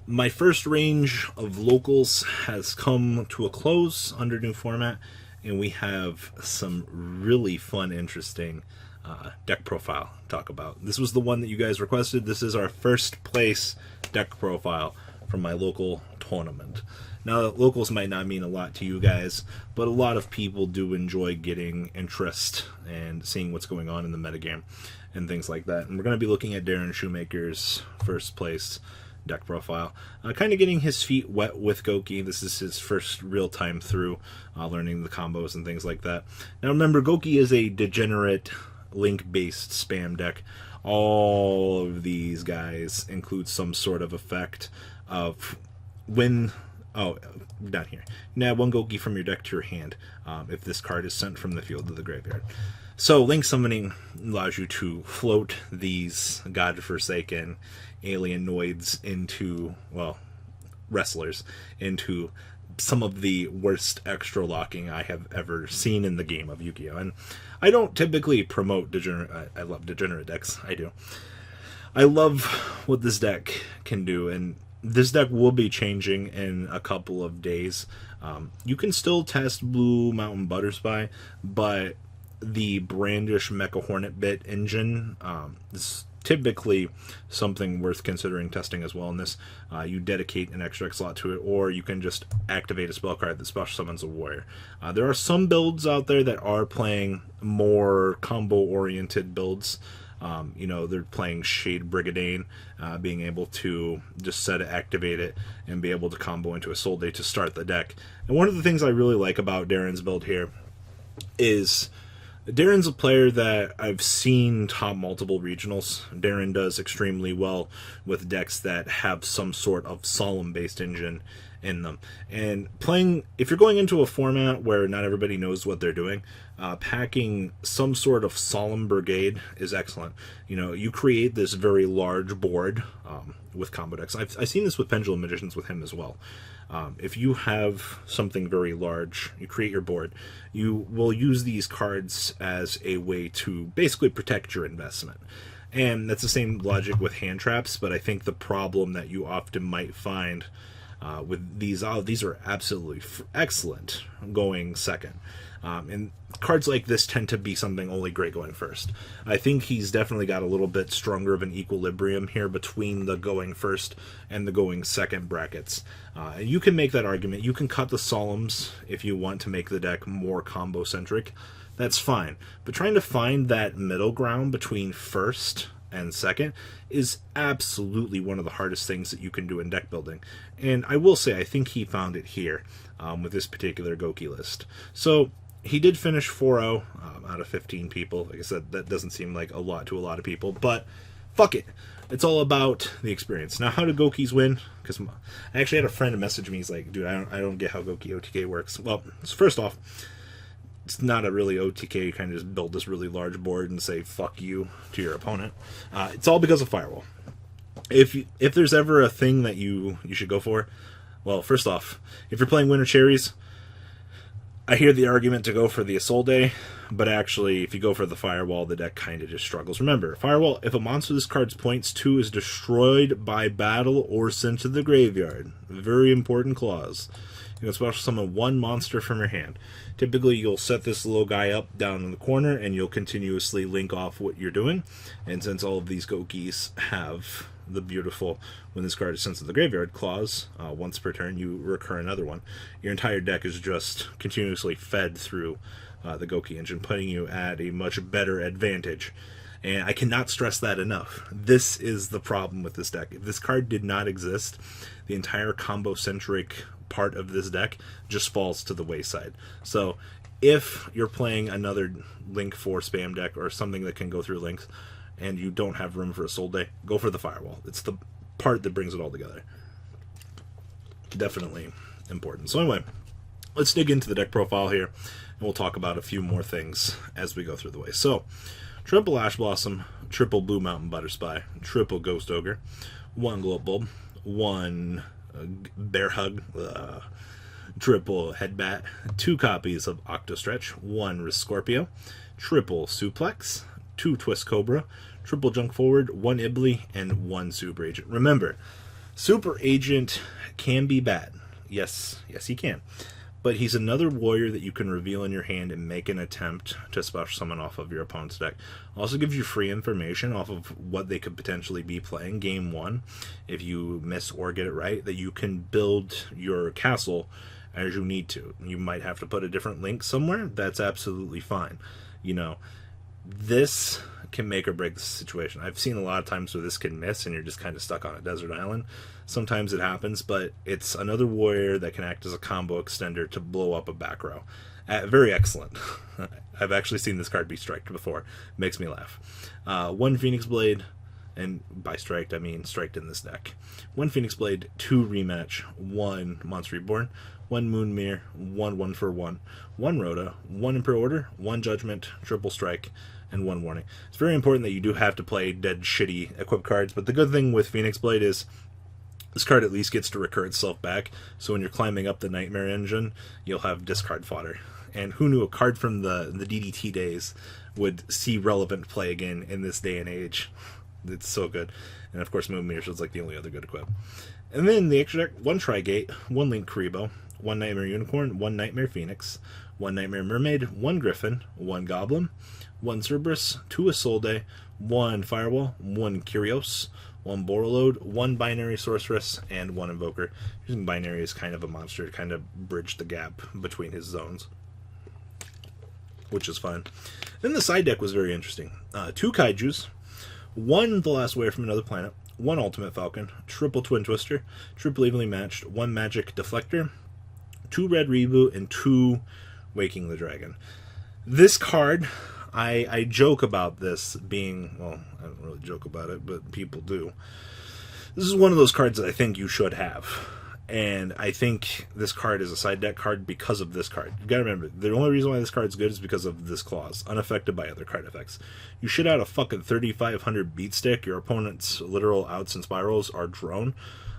My first range of locals has come to a close under new format, and we have some really fun, interesting deck profile to talk about. This was the one that you guys requested. This is our first place deck profile from my local tournament. Now, locals might not mean a lot to you guys, but a lot of people do enjoy getting interest and seeing what's going on in the metagame and things like that. And we're going to be looking at Darren Shoemaker's first place deck profile. Kind of getting his feet wet with Goukis. This is his first real time through learning the combos and things like that. Now remember, Goukis is a degenerate link-based spam deck. All of these guys include some sort of effect of when... Oh, down here. Now, one Goukis from your deck to your hand if this card is sent from the field to the graveyard. So, Link Summoning allows you to float these godforsaken alienoids into, well, wrestlers, into some of the worst extra locking I have ever seen in the game of Yu-Gi-Oh! And I don't typically promote degenerate... I love degenerate decks. I do. I love what this deck can do, and this deck will be changing in a couple of days. You can still test Blue Mountain Butterspy, but the Brandish Mecha Hornet Bit engine is typically something worth considering testing as well in this. You dedicate an extra slot to it, or you can just activate a spell card that special summons a warrior. There are some builds out there that are playing more combo-oriented builds. They're playing Shade Brigadane, being able to just set it, activate it, and be able to combo into a Soul Day to start the deck. And one of the things I really like about Darren's build here is Darren's a player that I've seen top multiple regionals. Darren does extremely well with decks that have some sort of solemn-based engine in them. And if you're going into a format where not everybody knows what they're doing, packing some sort of solemn brigade is excellent. You create this very large board with combo decks. I've seen this with Pendulum Magicians with him as well. If you have something very large, you create your board, you will use these cards as a way to basically protect your investment. And that's the same logic with hand traps, but I think the problem that you often might find with these are absolutely excellent going second. And cards like this tend to be something only great going first. I think he's definitely got a little bit stronger of an equilibrium here between the going first and the going second brackets. And you can make that argument. You can cut the Solemns if you want to make the deck more combo-centric. That's fine. But trying to find that middle ground between first and second is absolutely one of the hardest things that you can do in deck building. And I will say, I think he found it here with this particular Goukis list. So he did finish 4-0 out of 15 people. Like I said, that doesn't seem like a lot to a lot of people, but fuck it. It's all about the experience. Now, how do Goukis win? Because I actually had a friend message me. He's like, dude, I don't get how Goukis OTK works. Well, first off, it's not a really OTK. You kind of just build this really large board and say fuck you to your opponent. It's all because of Firewall. If there's ever a thing that you should go for, well, first off, if you're playing Winter Cherries, I hear the argument to go for the Assault Day, but actually, if you go for the Firewall, the deck kind of just struggles. Remember, Firewall, if a monster this card's points to is destroyed by battle or sent to the graveyard, very important clause. You can special summon one monster from your hand. Typically, you'll set this little guy up down in the corner, and you'll continuously link off what you're doing. And since all of these Goukis have the beautiful, when this card is sent to the graveyard clause, once per turn, you recur another one. Your entire deck is just continuously fed through the Goukis engine, putting you at a much better advantage. And I cannot stress that enough. This is the problem with this deck. If this card did not exist, the entire combo-centric part of this deck just falls to the wayside. So if you're playing another Link 4 spam deck or something that can go through links and you don't have room for a Soul Day, go for the Firewall. It's the part that brings it all together. Definitely important. So anyway, let's dig into the deck profile here, and we'll talk about a few more things as we go through the way. So, triple Ash Blossom, triple Blue Mountain Butterspy, triple Ghost Ogre, one Glow Up Bulb, one Bear Hug, triple Headbat, two copies of Octostretch, one Scorpio, triple Suplex, two Twist Cobra, triple Junk Forward, one Ibly, and one Super Agent. Remember, Super Agent can be bad. Yes, he can. But he's another warrior that you can reveal in your hand and make an attempt to special summon off of your opponent's deck. Also gives you free information off of what they could potentially be playing game one, if you miss or get it right, that you can build your castle as you need to. You might have to put a different link somewhere. That's absolutely fine. You know, this can make or break the situation. I've seen a lot of times where this can miss and you're just kind of stuck on a desert island. Sometimes it happens, but it's another warrior that can act as a combo extender to blow up a back row. Very excellent. I've actually seen this card be striked before. Makes me laugh. 1 Phoenix Blade, and by striked I mean striked in this deck. 1 Phoenix Blade, 2 Rematch, 1 Monster Reborn, 1 Moon Mirror, 1 for 1, 1 Rhoda, 1 Imperial Order, 1 Judgment, triple strike, and 1 warning. It's very important that you do have to play dead shitty equip cards, but the good thing with Phoenix Blade is this card at least gets to recur itself back, so when you're climbing up the Nightmare engine, you'll have discard fodder. And who knew a card from the DDT days would see relevant play again in this day and age. It's so good. And of course Moon Mirror is like the only other good equip. And then the extra deck, 1 Trigate, 1 Link Karibo, 1 Nightmare Unicorn, 1 Nightmare Phoenix, 1 Nightmare Mermaid, 1 Griffin, 1 Goblin, 1 Cerberus, 2 Isolde, 1 Firewall, 1 Kyrios, 1 Borreload, 1 Binary Sorceress, and 1 Invoker. Using Binary as kind of a monster to kind of bridge the gap between his zones, which is fun. Then the side deck was very interesting. 2 Kaijus, 1 The Last Warrior from Another Planet, 1 Ultimate Falcon, triple Twin Twister, triple Evenly Matched, 1 Magic Deflector, 2 Red Reboot, and 2 Waking the Dragon. This card, I joke about this being, well, I don't really joke about it, but people do. This is one of those cards that I think you should have. And I think this card is a side deck card because of this card. You gotta remember, the only reason why this card's good is because of this clause, unaffected by other card effects. You shit out a fucking 3,500 beat stick, your opponent's literal outs and spirals are drone.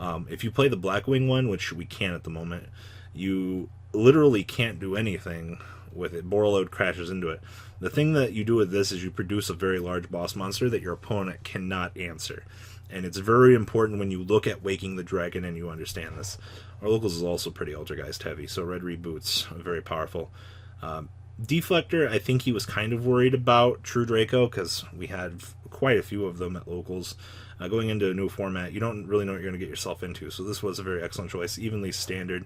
If you play the Blackwing one, which we can at the moment, you literally can't do anything with it. Borreload crashes into it. The thing that you do with this is you produce a very large boss monster that your opponent cannot answer. And it's very important when you look at Waking the Dragon and you understand this. Our locals is also pretty Altergeist heavy, so Red Reboot's very powerful. Deflector, I think he was kind of worried about True Draco, because we had quite a few of them at locals. Going into a new format, you don't really know what you're going to get yourself into, so this was a very excellent choice, evenly standard.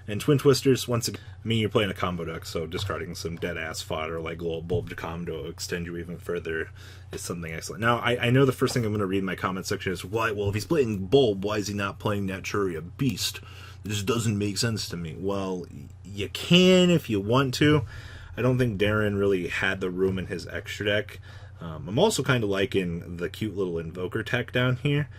And Twin Twisters, once again, I mean, you're playing a combo deck, so discarding some dead-ass fodder like Little Bulb to combo to extend you even further is something excellent. Now, I know the first thing I'm going to read in my comment section is, why? Well, if he's playing Bulb, why is he not playing Naturia Beast? This doesn't make sense to me. Well, you can if you want to. I don't think Darren really had the room in his extra deck. I'm also kind of liking the cute little Invoker tech down here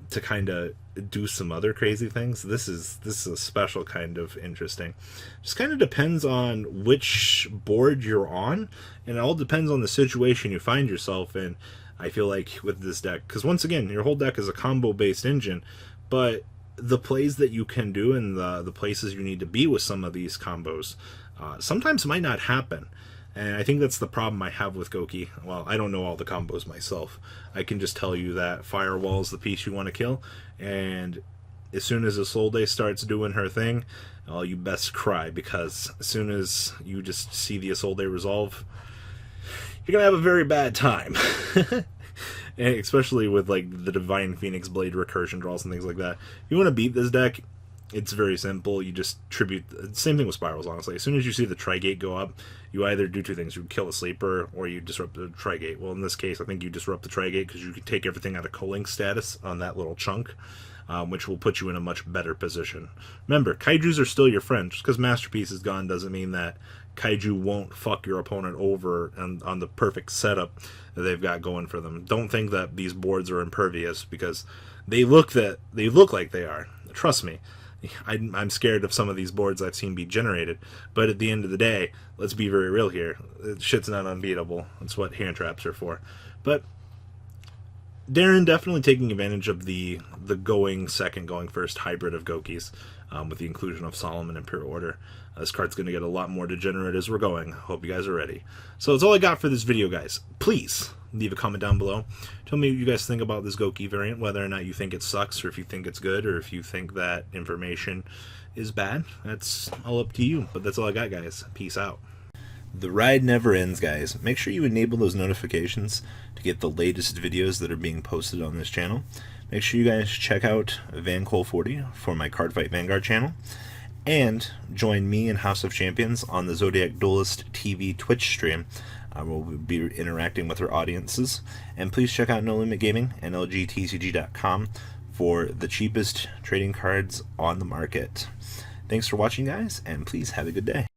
to kind of do some other crazy things. This is a special kind of interesting. Just kind of depends on which board you're on, and it all depends on the situation you find yourself in, I feel like, with this deck. Because once again, your whole deck is a combo-based engine, but the plays that you can do and the places you need to be with some of these combos sometimes might not happen. And I think that's the problem I have with Goukis. Well, I don't know all the combos myself. I can just tell you that Firewall is the piece you want to kill, and as soon as Isolde starts doing her thing, well, you best cry, because as soon as you just see the Isolde resolve, you're going to have a very bad time. And especially with like the Divine Phoenix Blade recursion draws and things like that. If you want to beat this deck, it's very simple. You just tribute. Same thing with spirals, honestly. As soon as you see the Trigate go up, you either do two things. You kill a sleeper, or you disrupt the Trigate. Well, in this case, I think you disrupt the Trigate because you can take everything out of co-link status on that little chunk, which will put you in a much better position. Remember, Kaijus are still your friend. Just because Masterpiece is gone doesn't mean that Kaiju won't fuck your opponent over on the perfect setup that they've got going for them. Don't think that these boards are impervious, because they look like they are. Trust me. I'm scared of some of these boards I've seen be generated, but at the end of the day, let's be very real here. Shit's not unbeatable. That's what hand traps are for. But Darren definitely taking advantage of the going second, going first hybrid of Goukis with the inclusion of Solomon and Imperial Order. This card's going to get a lot more degenerate as we're going. Hope you guys are ready. So that's all I got for this video, guys. Please leave a comment down below. Tell me what you guys think about this Goukis variant, whether or not you think it sucks, or if you think it's good, or if you think that information is bad. That's all up to you, but that's all I got, guys. Peace out. The ride never ends, guys. Make sure you enable those notifications to get the latest videos that are being posted on this channel. Make sure you guys check out VanCole40 for my Cardfight Vanguard channel, and join me and House of Champions on the Zodiac Duelist TV Twitch stream. We'll be interacting with our audiences. And please check out No Limit Gaming and LGTCG.com for the cheapest trading cards on the market. Thanks for watching, guys, and please have a good day.